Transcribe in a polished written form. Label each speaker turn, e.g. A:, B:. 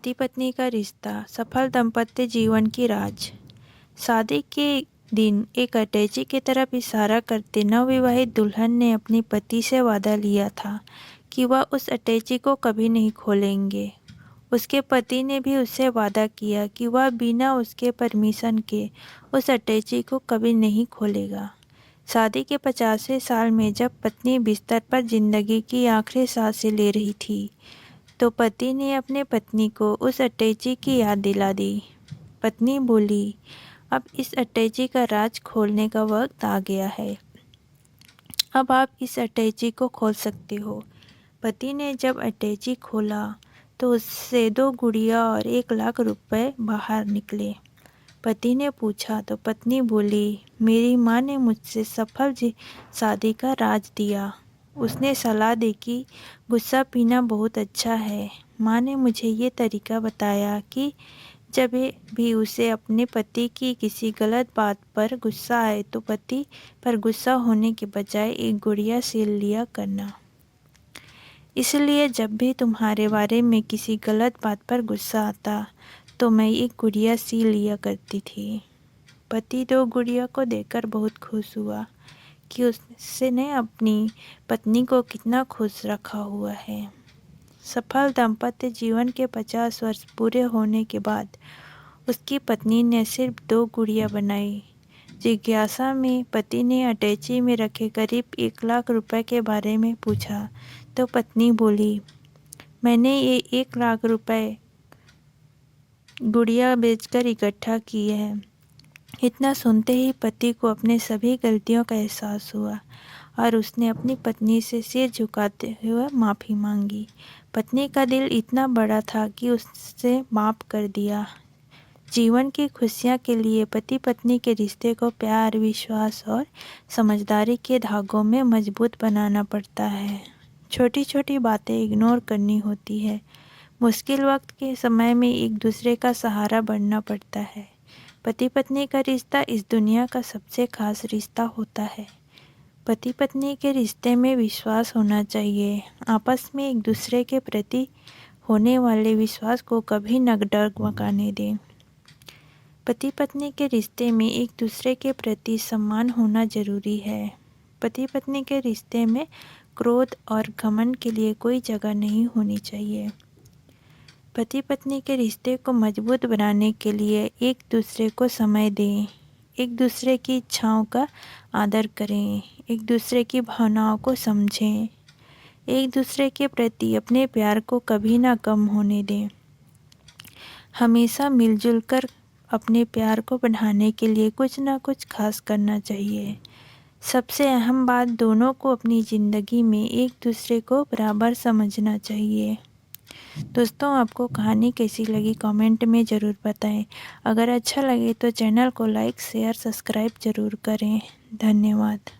A: पति पत्नी का रिश्ता, सफल दाम्पत्य जीवन की राज। शादी के दिन एक अटैची की तरफ इशारा करते नवविवाहित दुल्हन ने अपने पति से वादा लिया था कि वह उस अटैची को कभी नहीं खोलेंगे। उसके पति ने भी उससे वादा किया कि वह बिना उसके परमिशन के उस अटैची को कभी नहीं खोलेगा। शादी के 50वें साल में जब पत्नी बिस्तर पर जिंदगी की आखिरी सांसें ले रही थी, तो पति ने अपने पत्नी को उस अटैची की याद दिला दी। पत्नी बोली, अब इस अटैची का राज खोलने का वक्त आ गया है। अब आप इस अटैची को खोल सकते हो। पति ने जब अटैची खोला तो उससे 2 गुड़िया और 1 लाख रुपए बाहर निकले। पति ने पूछा तो पत्नी बोली, मेरी माँ ने मुझसे सफल शादी का राज दिया। उसने सलाह दी कि गुस्सा पीना बहुत अच्छा है। माँ ने मुझे ये तरीका बताया कि जब भी उसे अपने पति की किसी गलत बात पर गुस्सा आए तो पति पर गुस्सा होने के बजाय एक गुड़िया सील लिया करना। इसलिए जब भी तुम्हारे बारे में किसी गलत बात पर गुस्सा आता तो मैं एक गुड़िया सील लिया करती थी। पति 2 गुड़िया को देखकर बहुत खुश हुआ कि उसने अपनी पत्नी को कितना खुश रखा हुआ है। सफल दाम्पत्य जीवन के 50 वर्ष पूरे होने के बाद उसकी पत्नी ने सिर्फ 2 गुड़िया बनाई। जिज्ञासा में पति ने अटैची में रखे करीब 1 लाख रुपए के बारे में पूछा तो पत्नी बोली, मैंने ये 1 लाख रुपए गुड़िया बेचकर इकट्ठा किए हैं। इतना सुनते ही पति को अपने सभी गलतियों का एहसास हुआ और उसने अपनी पत्नी से सिर झुकाते हुए माफ़ी मांगी। पत्नी का दिल इतना बड़ा था कि उससे माफ़ कर दिया। जीवन की खुशियाँ के लिए पति पत्नी के रिश्ते को प्यार, विश्वास और समझदारी के धागों में मजबूत बनाना पड़ता है। छोटी छोटी बातें इग्नोर करनी होती है। मुश्किल वक्त के समय में एक दूसरे का सहारा बनना पड़ता है। पति पत्नी का रिश्ता इस दुनिया का सबसे खास रिश्ता होता है। पति पत्नी के रिश्ते में विश्वास होना चाहिए। आपस में एक दूसरे के प्रति होने वाले विश्वास को कभी न डगमगाने दें। पति पत्नी के रिश्ते में एक दूसरे के प्रति सम्मान होना जरूरी है। पति पत्नी के रिश्ते में क्रोध और घमंड के लिए कोई जगह नहीं होनी चाहिए। पति पत्नी के रिश्ते को मजबूत बनाने के लिए एक दूसरे को समय दें, एक दूसरे की इच्छाओं का आदर करें, एक दूसरे की भावनाओं को समझें, एक दूसरे के प्रति अपने प्यार को कभी ना कम होने दें। हमेशा मिलजुल कर अपने प्यार को बढ़ाने के लिए कुछ ना कुछ खास करना चाहिए। सबसे अहम बात, दोनों को अपनी ज़िंदगी में एक दूसरे को बराबर समझना चाहिए। दोस्तों, आपको कहानी कैसी लगी कमेंट में ज़रूर बताएं। अगर अच्छा लगे तो चैनल को लाइक, शेयर, सब्सक्राइब ज़रूर करें। धन्यवाद।